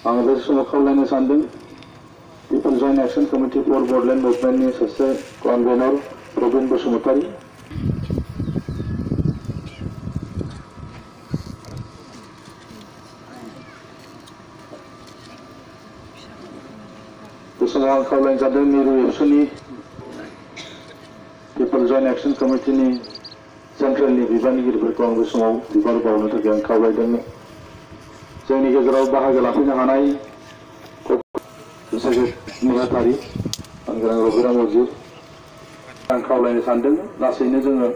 आं बे समाव खावलायनो सानदों People Joint Action Committee for Bodoland Movement नि सासे कनभेनर प्रबिन बसुमतारी बे समाव आं खावलायनो सानदों मिरु एबसुनि People Joint Action Committee नि सेन्ट्रेलनि बिबानगिरिफोरखौ आं बे समाव बिबान बावनो थाखाय आं खावलायदों जोंनि गेजेराव बाहागो लाफैनो हानाय नेहाथारि आंग्रां रबिराम वजिर आं खावलायनो सानदों लासैनो जोङो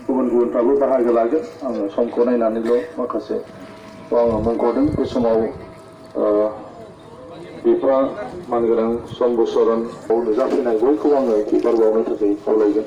गुबुनफ्राबो बाहागो लागोन आङो समखौ नायनानैल' माखासे आङो मुंख'दों बे समाव बिफा मानगोनां संबसरन नुजाफैनाय बयखौबो आङो बिबार बावनो थाखाय खावलायगोन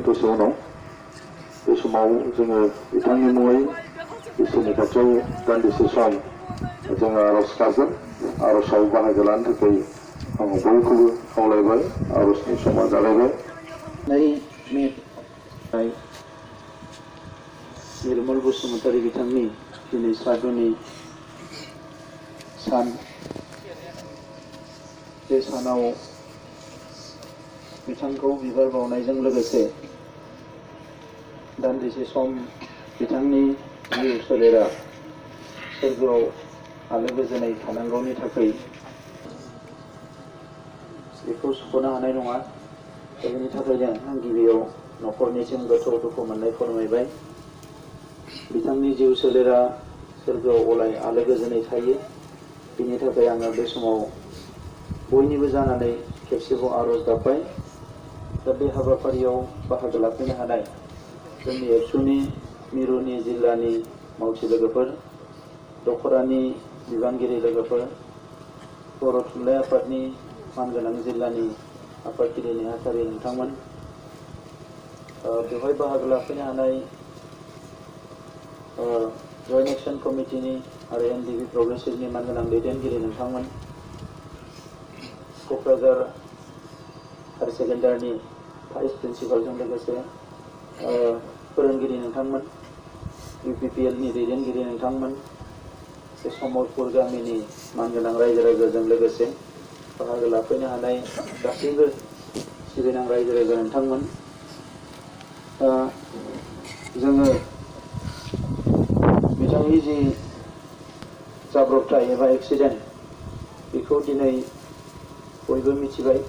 दसे उनाव बे समाव जोङो बिथांनि मुङै इसोरनि खाथियाव दान्दिसे सम जोङो आर'ज गाबगोन आर'जआव बाहागो लानो थाखाय आं बयखौबो खावलायबाय आर'जनि समा जागायबाय निर्मल बसुमतारी बिथांनि दिनै श्राद्धनि सान बे सानाव बिथांखौ बिबार बावनायजों लोगोसे दान्दिसे सम बिथांनि जिउ सोलेरा सोरगोआव आलो गोजोनै थानांगौनि थाखाय बेखौ सुख'नो हानाय नङा बेनि थाखायनो आं गिबियाव न'खरनिसिम गोथौ दुखु मोननाय फोरमायबाय बिथांनि जिउ सोलेरा सोरगोआव अराय आलो गोजोनै थायो बिनि थाखाय आङो बे समाव बयनिबो जानानै खेबसेबाव आर'ज गाबबाय दा बे हाबाफारियाव बाहागो लाफैनो हानाय जोंनि एबसुनि मिरुनि जिल्लानि मावथि लोगोफोर दखरानि बिबानगिरि लोगोफोर बर' थुनलाइ आफादनि मानगोनां जिल्लानि आफादगिरि नेहाथारि नोंथांमोन बेवहाय बाहागो लाफैनो हानाय जयेन्ट एक्शन कमिटिनि आरो एनडिबि प्रग्रेसिभनि मानगोनां दैदेनगिरि नोंथांमोन क'क्राझार हायार सेकेन्डारिनि भाइस प्रिन्सिपालजों लोगोसे फोरोंगिरि नोंथांमोन UPPLनि दैदेनगिरि नोंथांमोन बे समरपुर गामिनि मानगोनां रायजो राजाजों लोगोसे बाहागो लाफैनो हानाय गासैबो सिबिनां रायजो राजा नोंथांमोन जोङो बिथांनि जि जाब्रबथाय एबा एक्सिडेन्ट बेखौ दिनै बयबो मिथिबाय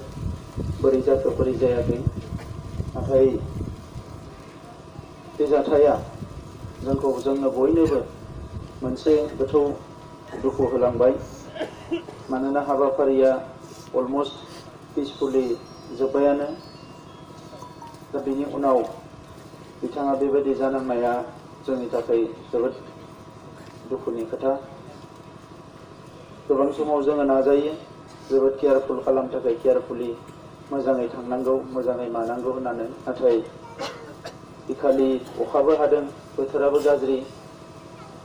बोरै जाखो बोरै जायाखै नाथाय बे जाथाया जोंनो बयनोबो मोनसे गोथौ दुखु होलांबाय मानोना हाबाफारिया अलमस्ट पिसफुलि जोब्बायानो दा बेनि उनाव बिथाङा बेबायदि जानांनाया जोंनि थाखाय जोबोद दुखुनि खोथा गोबां समाव जोङो नाजायो जोबोद केयारफुल खालामनो थाखाय केयारफुलि मोजाङै थांनांगौ मोजाङै मानांगौ होननानै नाथाय इखालि अखाबो हादों बोथोराबो गाज्रि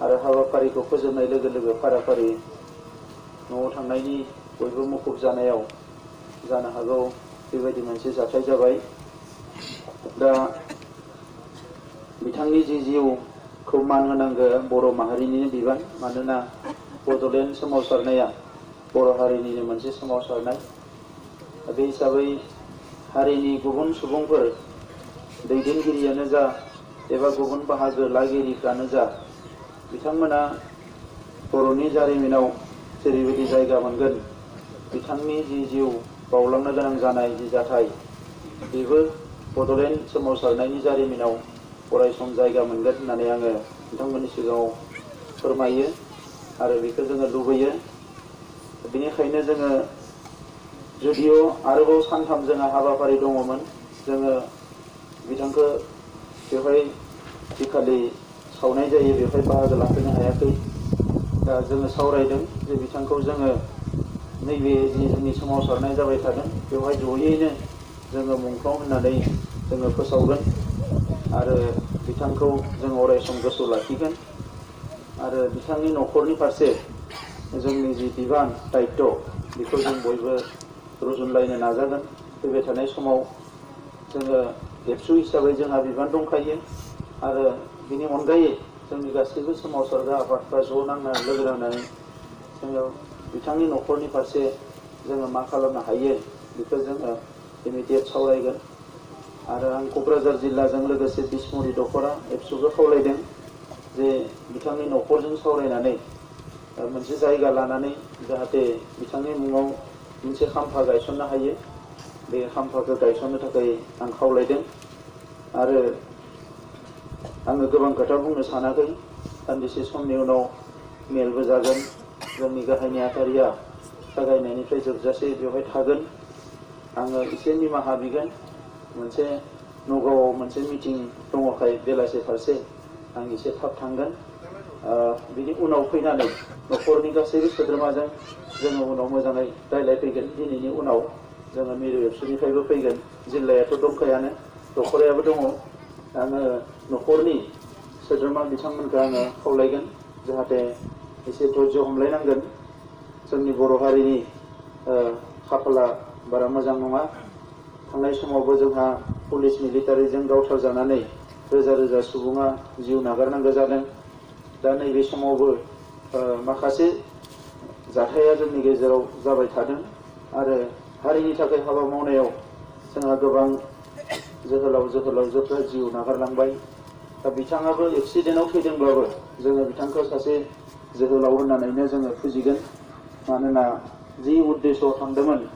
आरो हाबाफारिखौ फोजोबनाय लोगो लोगो फाराफारि न'आव थांनायनि बयबो मुखुब जानायाव जानो हागौ बेबायदि मोनसे जाथाय जाबाय दा बिथांनि जि जिउखौ मान होनांगौ बर' माहारिनिनो बिबान मानोना बड'लेण्ड सोमावसारनाया बर' हारिनिनो मोनसे सोमावसारनाय बे हिसाबै हारिनि गुबुन सुबुंफोर दैदेनगिरियानो जा एबा गुबुन बाहागो लागिरिफ्रानो जा बिथांमोना बर'नि जारिमिनाव जेरैबायदि जायगा मोनगोन बिथांनि जि जिउ बावलांनो गोनां जानाय जि जाथाय बेबो बड'लेण्ड सोमावसारनायनि जारिमिनाव अरायसम जायगा मोनगोन होननानै आङो नोंथांमोननि सिगाङाव फोरमायो आरो बेखौ जोङो लुबैयो। बेनिखायनो जोङो जुदिअ आरोबाव सानथाम जोंहा हाबाफारि दङमोन, जोङो बिथांखौ बेवहाय जिखालि सावनाय जायो बेवहाय बाहागो लाफैनो हायाखै। दा जोङो सावरायदों जे बिथांखौ जोङो नैबे जि जोंनि सोमावसारनाय जाबाय थादों बेवहाय जयैनो जोङो मुंख्लं होननानै जोङो फोसावगोन आरो बिथांखौ जों अरायसम गोसोआव लाखिगोन आरो बिथांनि न'खरनि फारसे जोंनि जि बिबान दायित्व बेखौ जों बयबो रुजुनलायनो नाजागोन। फैबाय थानाय समाव जोङो एबसु हिसाबै जोंहा बिबान दंखायो आरो बिनि अनगायै जोंनि गासैबो सोमावसारग्रा आफादफ्रा ज' नांनानै लोगो नांनानै जोङो बिथांनि न'खरनि फारसे जोङो मा खालामनो हायो बेखौ जोङो इमिडियेट सावरायगोन। आरो आं क'क्राझार जिल्लाजों लोगोसे बिसमुरि दख'रा एबसुखौ खावलायदों जे बिथांनि न'खरजों सावरायनानै मोनसे जायगा लानानै जाहाथे बिथांनि मुङाव मोनसे खाम्फा गायसननो हायो, बे खाम्फाखौ गायसननो थाखाय आं खावलायदों। आरो आङो गोबां खोथा बुंनो सानाखै, दान्दिसे समनि उनाव मेलबो जागोन। जोंनि गाहाय नेहाथारिया जागायनायनिफ्राय जोबजासे बेवहाय थागोन। आङो एसे निमाहा बिगोन, मोनसे नगावआव मोनसे मिटिं दङखाय बेलासे फारसे आं एसे थाब थांगोन। बिनि उनाव फैनानै न'खरनि गासैबो सोद्रोमाजों जोङो उनाव मोजाङै रायज्लायफैगोन। दिनैनि उनाव जोङो मिरु एबसुनिफ्रायबो फैगोन, जिल्लायाथ' दंखायानो, दख'रायाबो दङ। आङो न'खरनि सोद्रोमा बिथांमोनखौ आङो खावलायगोन जाहाथे एसे धैर्य हमलायनांगोन। जोंनि बर' हारिनि खाफाला बारा मोजां नङा। थांनाय समावबो जोंहा पुलिस मिलिटारिजों गावथारजानानै रोजा रोजा सुबुङा जिउ नागारनांगौ जादों। दा नैबे समावबो माखासे जाथाया जोंनि गेजेराव जाबाय थादों आरो हारिनि थाखाय हाबा मावनायाव जोंहा गोबां जोहोलाव जोहोलावजोफ्रा जिउ नागारलांबाय। दा बिथाङाबो एक्सिडेन्टआव थैदोंब्लाबो जोङो बिथांखौ सासे जोहोलाव होननानैनो जोङो फुजिगोन। मानोना जि उद्देश्यआव थांदोंमोन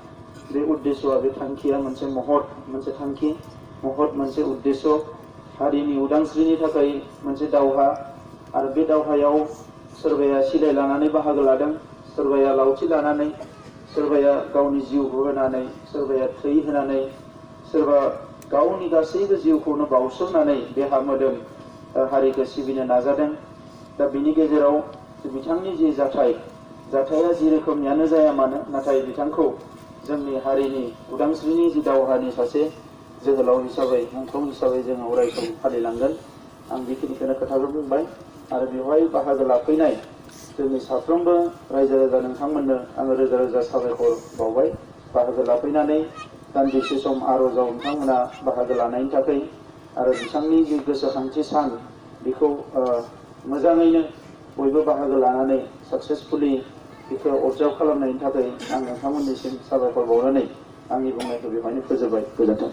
बे उद्देश्यआ, बे थांखिया मोनसे महत, मोनसे थांखि महत, मोनसे उद्देश्य, हारिनि उदांस्रिनि थाखाय मोनसे दावहा। आरो बे दावहायाव सोरबाया सिलाय लानानै बाहागो लादों, सोरबाया लावथि लानानै, सोरबाया गावनि जिउखौ होनानै, सोरबाया थै होनानै, सोरबा गावनि गासैबो जिउखौनो बाउसोमनानै देहा मोदोम हारिखौ सिबिनो नाजादों। दा बिनि गेजेराव बिथांनि जि जाथाया जि रोखोमनियानो जाया मानो, नाथाय बिथांखौ जोंनि हारिनि उदांस्रिनि जि दावहानि सासे जोहोलाव हिसाबै, मुंख्लं हिसाबै जोङो अरायसम फालिलांगोन। आं बेखिनिखौनो खोथाखौ बुंबाय आरो बेवहाय बाहागो लाफैनाय जोंनि साफ्रोमबो रायजो राजा नोंथांमोननो आङो रोजा रोजा साबायखर बावबाय। बाहागो लाफैनानै दान्दिसे सम आर'जाव नोंथांमोना बाहागो लानायनि थाखाय आरो बिथांनि जि गोसोखांथि सान बेखौ मोजाङैनो बयबो बाहागो लानानै साक्सेसफुलि बेखौ अबजार्भ खालामनायनि थाखाय आं नोंथांमोननिसिम साबायखर बावनानै आंनि बुंनायखौ बेवहायनो फोजोबबाय। गोजोन्थों।